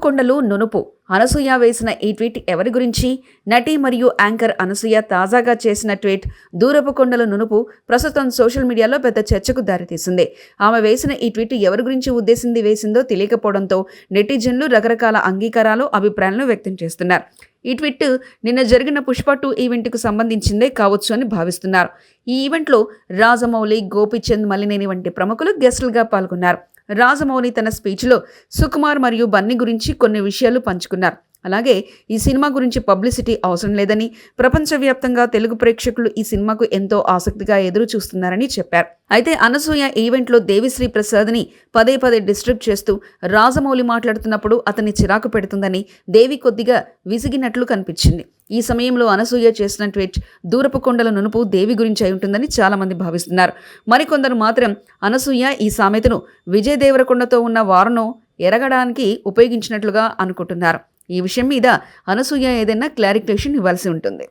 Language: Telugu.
దూరపుకొండలు నునుపు. అనసూయ వేసిన ఈ ట్వీట్ ఎవరి గురించి? నటి మరియు యాంకర్ అనసూయ తాజాగా చేసిన ట్వీట్ దూరపుకొండలు నునుపు ప్రస్తుతం సోషల్ మీడియాలో పెద్ద చర్చకు దారితీసింది. ఆమె వేసిన ఈ ట్వీట్ ఎవరి గురించి ఉద్దేశించి వేసిందో తెలియకపోవడంతో నెటిజన్లు రకరకాల అంగీకారాలు, అభిప్రాయాలను వ్యక్తం చేస్తున్నారు. ఈ ట్వీట్ నిన్న జరిగిన పుష్ప 2 ఈవెంట్కు సంబంధించిందే కావచ్చు అని భావిస్తున్నారు. ఈ ఈవెంట్లో రాజమౌళి, గోపీచంద్, మలినేని వంటి ప్రముఖులు గెస్టులుగా పాల్గొన్నారు. రాజమౌళి తన స్పీచ్లో సుకుమార్ మరియు బన్నీ గురించి కొన్ని విషయాలు పంచుకున్నారు. అలాగే ఈ సినిమా గురించి పబ్లిసిటీ అవసరం లేదని, ప్రపంచవ్యాప్తంగా తెలుగు ప్రేక్షకులు ఈ సినిమాకు ఎంతో ఆసక్తిగా ఎదురు చూస్తున్నారని చెప్పారు. అయితే అనసూయ ఈవెంట్లో దేవిశ్రీ ప్రసాద్ని పదే పదే డిస్టర్బ్ చేస్తూ రాజమౌళి మాట్లాడుతున్నప్పుడు అతన్ని చిరాకు పెడుతుందని దేవి కొద్దిగా విసిగినట్లు కనిపించింది. ఈ సమయంలో అనసూయ చేసిన ట్వీట్ దూరపుకొండల నునుపు దేవి గురించి అయి ఉంటుందని చాలామంది భావిస్తున్నారు. మరికొందరు మాత్రం అనసూయ ఈ సామెతను విజయ్ దేవరకొండతో ఉన్న వారను ఎరగడానికి ఉపయోగించినట్లుగా అనుకుంటున్నారు. ఈ విషయం మీద అనసూయ ఏదైనా క్లారిఫికేషన్ ఇవ్వాల్సి ఉంటుంది.